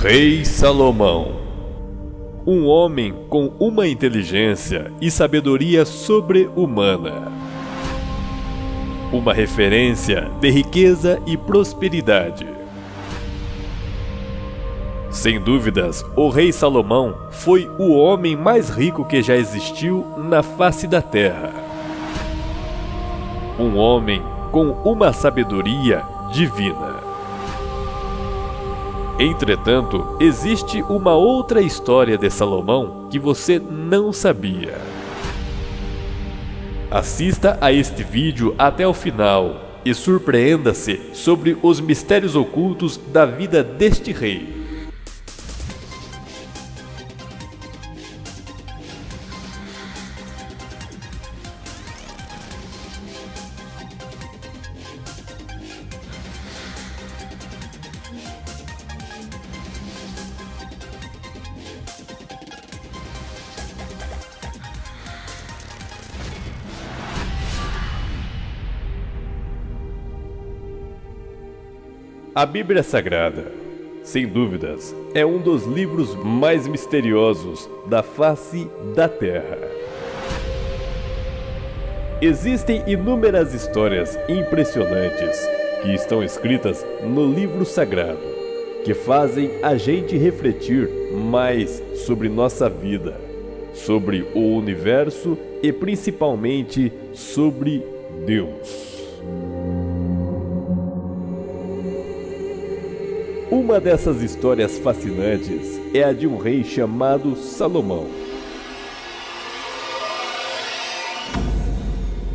Rei Salomão, um homem com uma inteligência e sabedoria sobre-humana. Uma referência de riqueza e prosperidade. Sem dúvidas, o rei Salomão foi o homem mais rico que já existiu na face da terra. Um homem com uma sabedoria divina. Entretanto, existe uma outra história de Salomão que você não sabia. Assista a este vídeo até o final e surpreenda-se sobre os mistérios ocultos da vida deste rei. A Bíblia Sagrada, sem dúvidas, é um dos livros mais misteriosos da face da Terra. Existem inúmeras histórias impressionantes que estão escritas no livro sagrado, que fazem a gente refletir mais sobre nossa vida, sobre o universo e principalmente sobre Deus. Uma dessas histórias fascinantes é a de um rei chamado Salomão.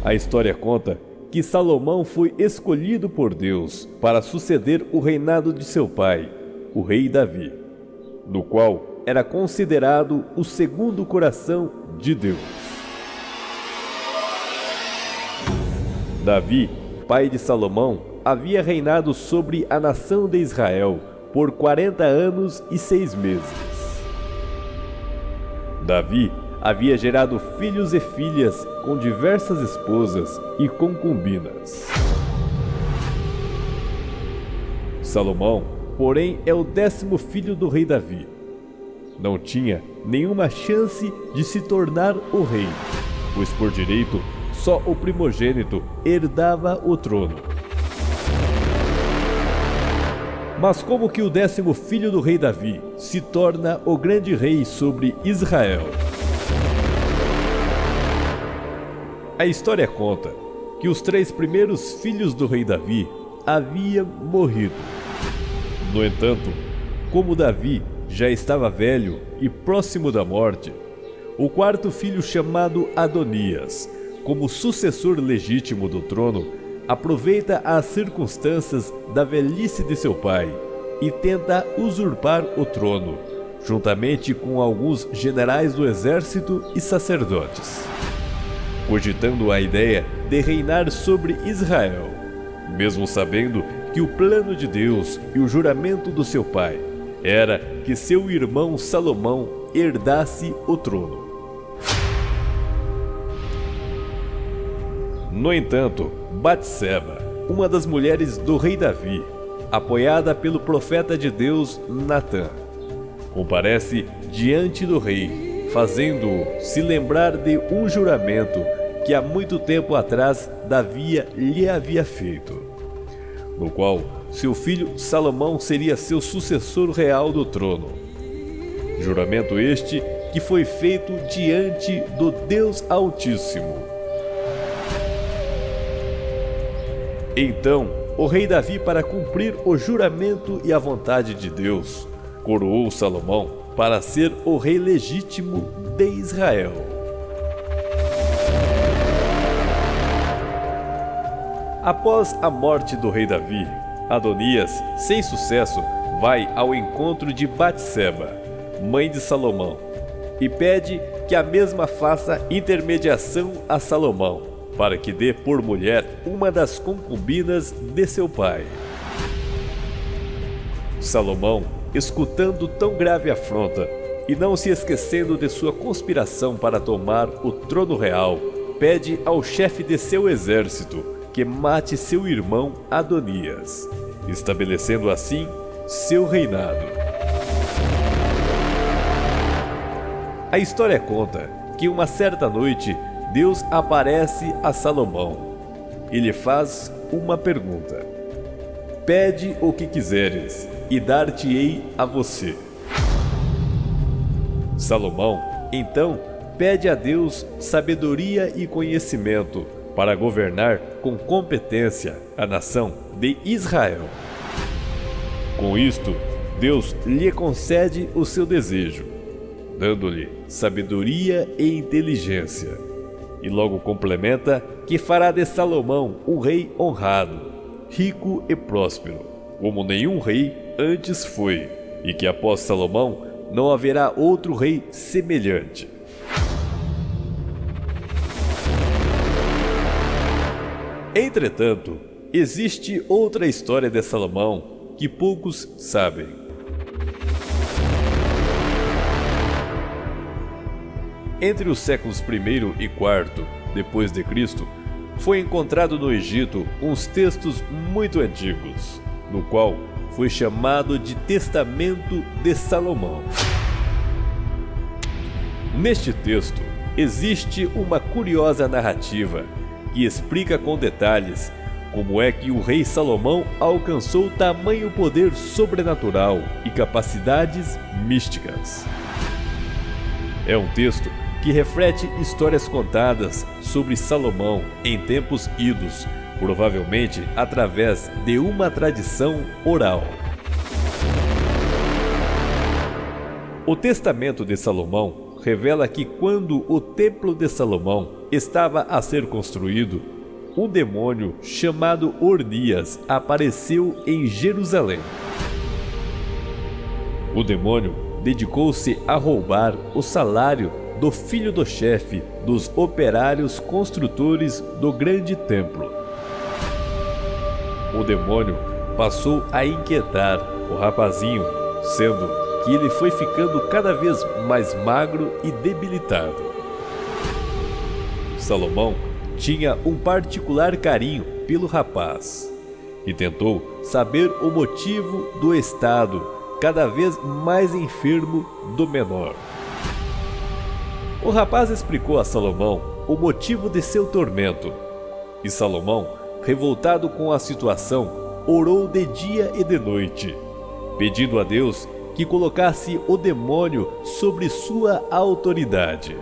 A história conta que Salomão foi escolhido por Deus para suceder o reinado de seu pai, o rei Davi, no qual era considerado o segundo coração de Deus. Davi, pai de Salomão, havia reinado sobre a nação de Israel por 40 anos e 6 meses. Davi havia gerado filhos e filhas com diversas esposas e concubinas. Salomão, porém, é o 10º filho do rei Davi. Não tinha nenhuma chance de se tornar o rei, pois por direito só o primogênito herdava o trono. Mas como que o 10º filho do rei Davi se torna o grande rei sobre Israel? A história conta que os 3 primeiros filhos do rei Davi haviam morrido. No entanto, como Davi já estava velho e próximo da morte, o 4º filho, chamado Adonias, como sucessor legítimo do trono, aproveita as circunstâncias da velhice de seu pai e tenta usurpar o trono, juntamente com alguns generais do exército e sacerdotes, cogitando a ideia de reinar sobre Israel, mesmo sabendo que o plano de Deus e o juramento do seu pai era que seu irmão Salomão herdasse o trono. No entanto, Batseba, uma das mulheres do rei Davi, apoiada pelo profeta de Deus Natã, comparece diante do rei, fazendo-o se lembrar de um juramento que há muito tempo atrás Davi lhe havia feito, no qual seu filho Salomão seria seu sucessor real do trono. Juramento este que foi feito diante do Deus Altíssimo. Então, o rei Davi, para cumprir o juramento e a vontade de Deus, coroou Salomão para ser o rei legítimo de Israel. Após a morte do rei Davi, Adonias, sem sucesso, vai ao encontro de Batseba, mãe de Salomão, e pede que a mesma faça intermediação a Salomão, para que dê por mulher uma das concubinas de seu pai. Salomão, escutando tão grave afronta e não se esquecendo de sua conspiração para tomar o trono real, pede ao chefe de seu exército que mate seu irmão Adonias, estabelecendo assim seu reinado. A história conta que uma certa noite Deus aparece a Salomão e lhe faz uma pergunta: pede o que quiseres e dar-te-ei a você. Salomão, então, pede a Deus sabedoria e conhecimento para governar com competência a nação de Israel. Com isto, Deus lhe concede o seu desejo, dando-lhe sabedoria e inteligência, e logo complementa que fará de Salomão um rei honrado, rico e próspero, como nenhum rei antes foi, e que após Salomão não haverá outro rei semelhante. Entretanto, existe outra história de Salomão que poucos sabem. Entre os séculos I e IV depois de Cristo, foi encontrado no Egito uns textos muito antigos, no qual foi chamado de Testamento de Salomão. Neste texto, existe uma curiosa narrativa que explica com detalhes como é que o rei Salomão alcançou tamanho poder sobrenatural e capacidades místicas. É um texto que reflete histórias contadas sobre Salomão em tempos idos, provavelmente através de uma tradição oral. O Testamento de Salomão revela que quando o Templo de Salomão estava a ser construído, um demônio chamado Ornias apareceu em Jerusalém. O demônio dedicou-se a roubar o salário do filho do chefe dos operários construtores do grande templo. O demônio passou a inquietar o rapazinho, sendo que ele foi ficando cada vez mais magro e debilitado. Salomão tinha um particular carinho pelo rapaz e tentou saber o motivo do estado cada vez mais enfermo do menor. O rapaz explicou a Salomão o motivo de seu tormento, e Salomão, revoltado com a situação, orou de dia e de noite, pedindo a Deus que colocasse o demônio sobre sua autoridade.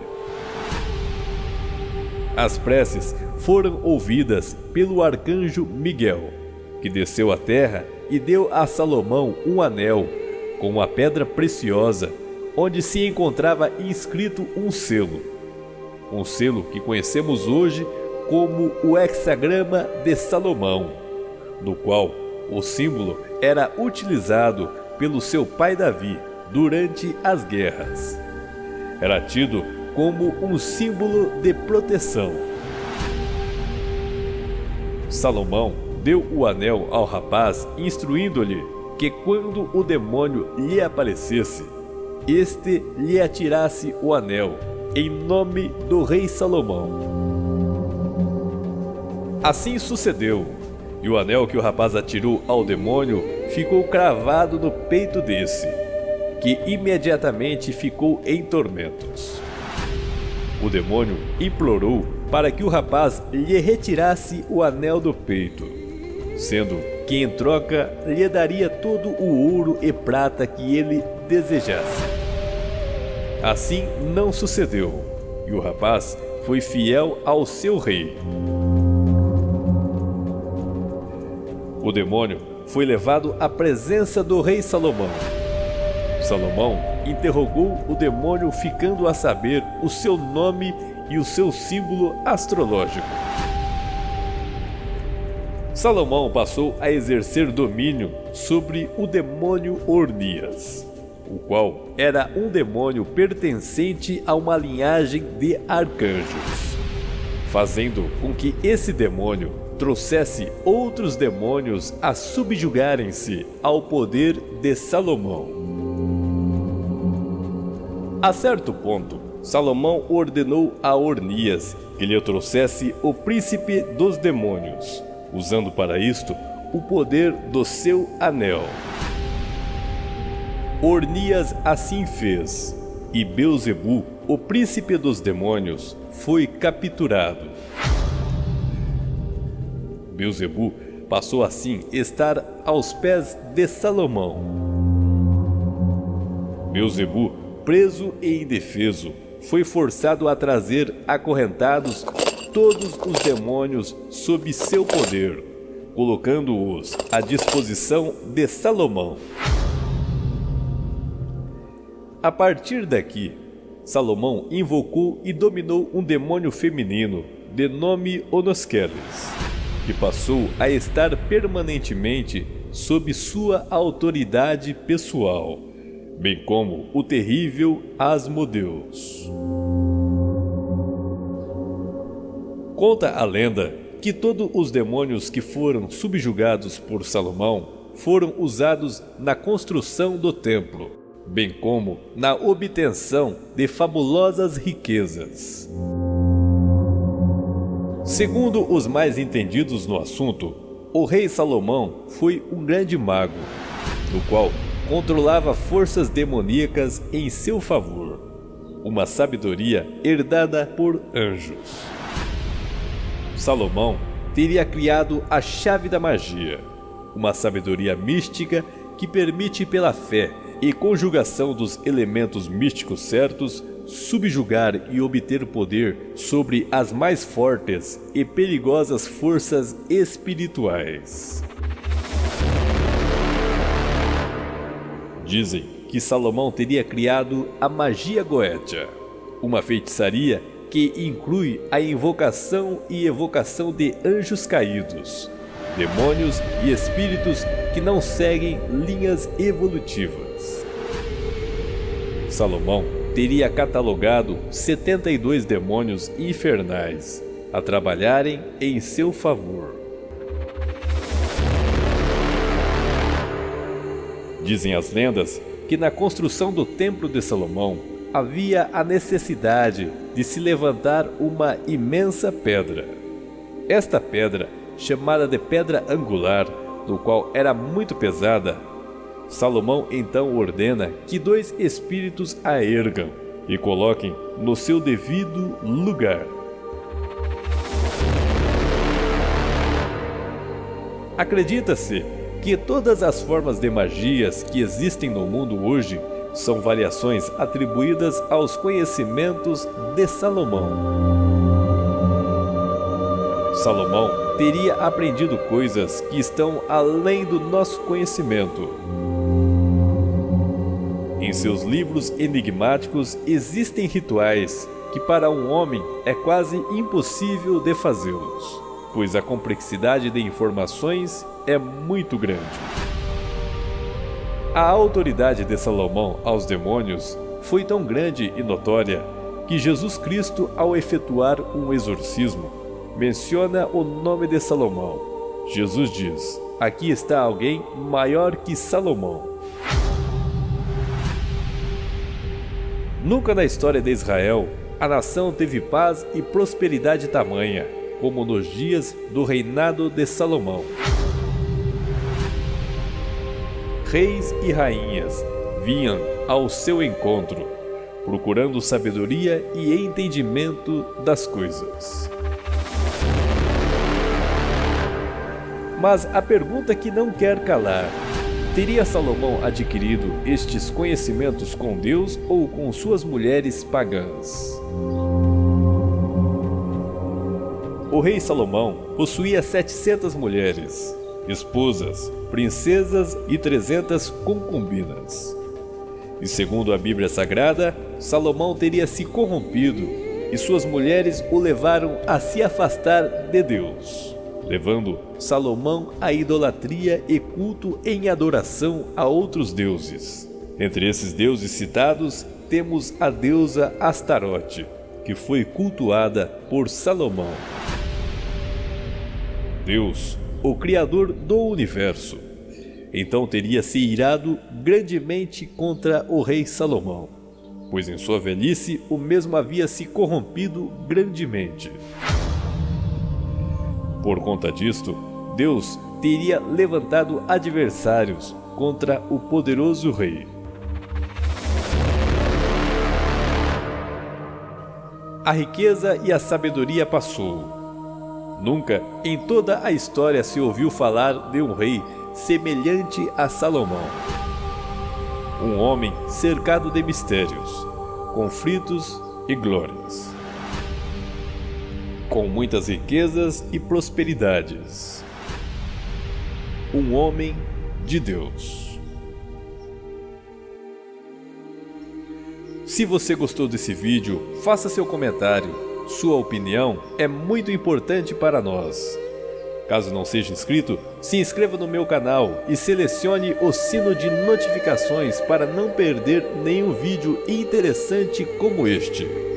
As preces foram ouvidas pelo arcanjo Miguel, que desceu à terra e deu a Salomão um anel com uma pedra preciosa, onde se encontrava inscrito um selo que conhecemos hoje como o hexagrama de Salomão, no qual o símbolo era utilizado pelo seu pai Davi durante as guerras. Era tido como um símbolo de proteção. Salomão deu o anel ao rapaz, instruindo-lhe que quando o demônio lhe aparecesse, este lhe atirasse o anel, em nome do rei Salomão. Assim sucedeu, e o anel que o rapaz atirou ao demônio ficou cravado no peito desse, que imediatamente ficou em tormentos. O demônio implorou para que o rapaz lhe retirasse o anel do peito, sendo que em troca lhe daria todo o ouro e prata que ele desejasse. Assim não sucedeu, e o rapaz foi fiel ao seu rei. O demônio foi levado à presença do rei Salomão. Salomão interrogou o demônio, ficando a saber o seu nome e o seu símbolo astrológico. Salomão passou a exercer domínio sobre o demônio Ornias, o qual era um demônio pertencente a uma linhagem de arcanjos, fazendo com que esse demônio trouxesse outros demônios a subjugarem-se ao poder de Salomão. A certo ponto, Salomão ordenou a Ornias que lhe trouxesse o príncipe dos demônios, usando para isto o poder do seu anel. Ornias assim fez, e Belzebu o príncipe dos demônios foi capturado. Beelzebu passou assim a estar aos pés de Salomão. Beelzebu, preso e indefeso, foi forçado a trazer acorrentados todos os demônios sob seu poder, colocando-os à disposição de Salomão. A partir daqui, Salomão invocou e dominou um demônio feminino de nome Onoskeles, que passou a estar permanentemente sob sua autoridade pessoal, bem como o terrível Asmodeus. Conta a lenda que todos os demônios que foram subjugados por Salomão foram usados na construção do templo, bem como na obtenção de fabulosas riquezas. Segundo os mais entendidos no assunto, o rei Salomão foi um grande mago, no qual controlava forças demoníacas em seu favor, uma sabedoria herdada por anjos. Salomão teria criado a chave da magia, uma sabedoria mística que permite, pela fé e conjugação dos elementos místicos certos, subjugar e obter poder sobre as mais fortes e perigosas forças espirituais. Dizem que Salomão teria criado a magia goétia, uma feitiçaria que inclui a invocação e evocação de anjos caídos, demônios e espíritos que não seguem linhas evolutivas. Salomão teria catalogado 72 demônios infernais a trabalharem em seu favor. Dizem as lendas que na construção do Templo de Salomão havia a necessidade de se levantar uma imensa pedra. Esta pedra, chamada de pedra angular, do qual era muito pesada, Salomão então ordena que 2 espíritos a ergam e coloquem no seu devido lugar. Acredita-se que todas as formas de magias que existem no mundo hoje são variações atribuídas aos conhecimentos de Salomão. Salomão teria aprendido coisas que estão além do nosso conhecimento. Em seus livros enigmáticos existem rituais que para um homem é quase impossível de fazê-los, pois a complexidade de informações é muito grande. A autoridade de Salomão aos demônios foi tão grande e notória que Jesus Cristo, ao efetuar um exorcismo, menciona o nome de Salomão. Jesus diz: "Aqui está alguém maior que Salomão." Nunca na história de Israel a nação teve paz e prosperidade tamanha como nos dias do reinado de Salomão. Reis e rainhas vinham ao seu encontro, procurando sabedoria e entendimento das coisas. Mas a pergunta que não quer calar: teria Salomão adquirido estes conhecimentos com Deus ou com suas mulheres pagãs? O rei Salomão possuía 700 mulheres, esposas, princesas e 300 concubinas. E segundo a Bíblia Sagrada, Salomão teria se corrompido e suas mulheres o levaram a se afastar de Deus, levando Salomão à idolatria e culto em adoração a outros deuses. Entre esses deuses citados, temos a deusa Astarote, que foi cultuada por Salomão. Deus, o Criador do universo, então teria se irado grandemente contra o rei Salomão, pois em sua velhice o mesmo havia se corrompido grandemente. Por conta disto, Deus teria levantado adversários contra o poderoso rei. A riqueza e a sabedoria passou. Nunca em toda a história se ouviu falar de um rei semelhante a Salomão. Um homem cercado de mistérios, conflitos e glórias, com muitas riquezas e prosperidades. Um homem de Deus. Se você gostou desse vídeo, faça seu comentário. Sua opinião é muito importante para nós. Caso não seja inscrito, se inscreva no meu canal e selecione o sino de notificações para não perder nenhum vídeo interessante como este.